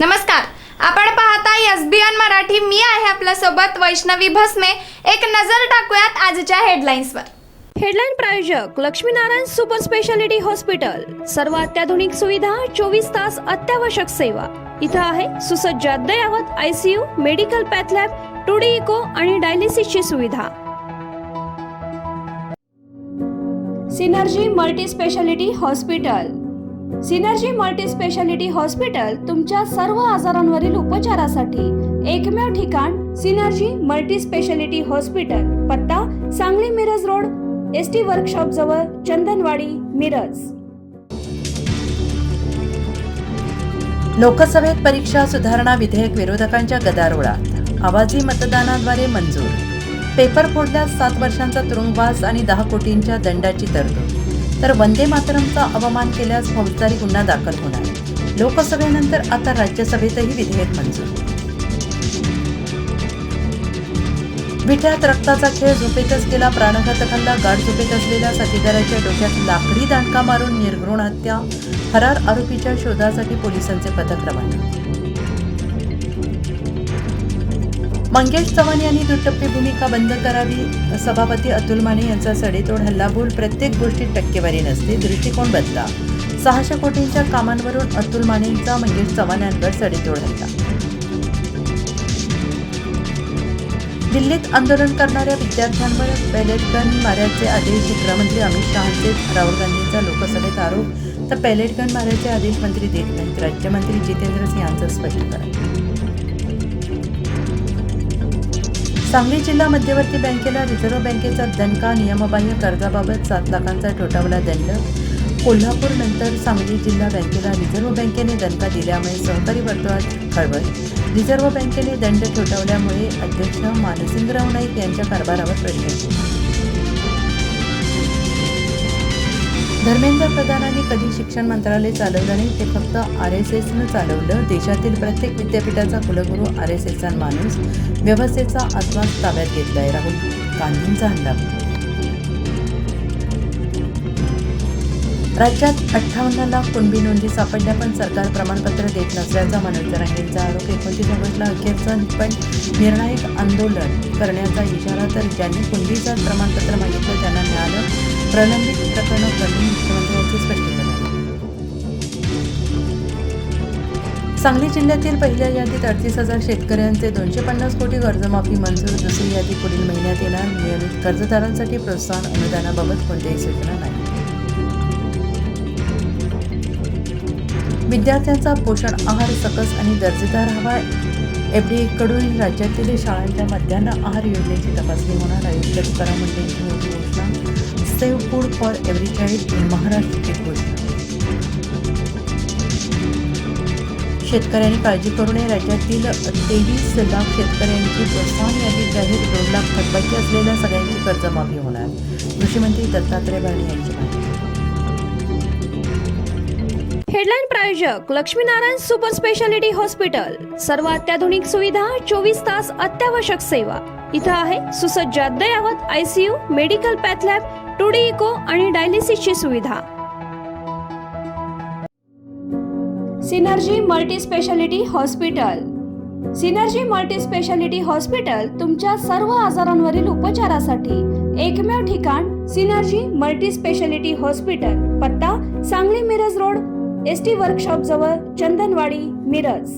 नमस्कार, आपण पाहताय एसबीएन मराठी. मी आहे आपल्या सोबत वैष्णवी भस्मे. एक नजर टाकूयात आजच्या हेडलाईन्सवर. हेडलाईन प्रायोजक लक्ष्मीनारायण सुपर स्पेशालिटी हॉस्पिटल. सर्व अत्याधुनिक सुविधा, 24 तास अत्यावश्यक सेवा. इथं आहे सुसज्ज अद्ययावत ICU, medical path lab, 2D echo आणि डायलिसिसची सुविधा. Synergy multi speciality hospital. Synergy multi speciality hospital तुमच्या सर्व आजारांवरील उपचारासाठी एकमेव ठिकाण. Synergy multi speciality hospital. पत्ता Sangli Miraj road, ST workshop जवळ, चंदनवाडी, मिरज. लोकसभेत परीक्षा सुधारणा विधेयक विरोधकांच्या गदारोळात. आवाजी मतदानाद्वारे मंजूर. पेपर फोडल्यास 7 वर्षांचा तुरुंगवास आणि 10 कोटींच्या दंडाची तरतूद. तर वंदे मातरमचा अवमान केल्यास फौजदारी गुन्हा दाखल होणार. लोकसभेनंतर आता राज्यसभेतही विधेयक मंजूर. विट्यात रक्ताचा खेळ. झोपेतच केला प्राणघातक हल्ला. गाढ झोपेत असलेल्या साथीदाराच्या डोक्यात लाकडी दांडका मारून निर्घृण हत्या. फरार आरोपीच्या शोधासाठी पोलिसांचे पथक रवाना. मंगेश चव्हाण यांनी दुटप्पी भूमिका बंद करावी. सभापती अतुल माने यांचा सडेतोड हल्लाबोल. प्रत्येक गोष्टीत टक्केवारी नसते, दृष्टिकोन बदला. 600 कोटींच्या कामांवरून अतुल मानेंचा मंगेश चव्हाण यांवर सडेतोड हल्ला. दिल्लीत आंदोलन करणाऱ्या विद्यार्थ्यांवर पेलेट गन माऱ्याचे आदेश. गृहमंत्री अमित शहांचे राहुल गांधींचा लोकसभेत आरोप. तर पेलेट गन माऱ्याचे आदेश मंत्री देत नाहीत. राज्यमंत्री जितेंद्र सिंह यांचं स्पष्टीकरण. सांगली जिल्हा मध्यवर्ती बँकेला रिझर्व्ह बँकेचा दणका. नियमबाह्य कर्जाबाबत 7 लाखांचा ठोठावला दंड. कोल्हापूर नंतर सांगली जिल्हा बँकेला रिझर्व्ह बँकेने दणका दिल्यामुळे सहकारी वर्तुळात खळबळ. रिझर्व्ह बँकेने दंड ठोठावल्यामुळे अध्यक्ष मानसिंगराव नाईक यांच्या कारभारावर प्रश्न. धर्मेंद्र प्रधानांनी कधी शिक्षण मंत्रालय चालवलं नाही, ते फक्त RSSनं चालवलं. देशातील प्रत्येक विद्यापीठाचा कुलगुरू RSSचा माणूस. व्यवस्थेचा आत्मा ताब्यात घेतलाय. राहुल गांधींचा हल्ला. राज्यात 58 लाख कुणबी नोंदी सापडल्या, पण सरकार प्रमाणपत्र देत नसल्याचा मनोज जरांगेंचा आरोप. 29 ऑगस्टला अखेरचं पण निर्णायक आंदोलन करण्याचा इशारा. तर ज्यांनी कुणबी जात प्रमाणपत्र मागितलं त्यांना मिळालं. प्रलंबित प्रकरणं कमी. मुख्यमंत्र्यांचे स्पष्टीकरण. सांगली जिल्ह्यातील पहिल्या यादीत 38,000 शेतकऱ्यांचे 250 कोटी कर्जमाफी मंजूर. दुसरी यादी पुढील महिन्यात येणार. नियमित कर्जदारांसाठी प्रोत्साहन अनुदानाबाबत कोणत्याही सूचना नाही. विद्यार्थ्यांचा पोषण आहार सकस आणि दर्जेदार हवा. FDA कडून राज्यातील शाळांच्या मध्यान्ह आहार योजनेची तपासणी होणार. आयुक्त तुकाराम मुंढेंची मोठी घोषणा. Save food for every child in महाराष्ट्रची घोषणा. शेतकऱ्यांनी काळजी करू नये. राज्यातील 23 लाख शेतकऱ्यांची प्रोत्साहन यादी जाहीर. 2 लाख थकबाकी असलेल्या सगळ्यांची कर्जमाफी होणार. कृषीमंत्री दत्तात्रय भरणे यांची माहिती. हेडलाईन प्रायोजक लक्ष्मीनारायण सुपर स्पेशालिटी हॉस्पिटल. सर्व अत्याधुनिक सुविधा, 24 तास अत्यावश्यक सेवा. इथं आहे सुसज्ज अद्ययावत ICU, medical path lab, 2D echo आणि डायलिसिसची सुविधा. Synergy multi speciality hospital. Synergy multi speciality hospital तुमच्या सर्व आजारांवरील उपचारासाठी एकमेव ठिकाण. Synergy multi speciality hospital. पत्ता Sangli Miraj road, ST workshop जवळ, चंदनवाडी, मिरज.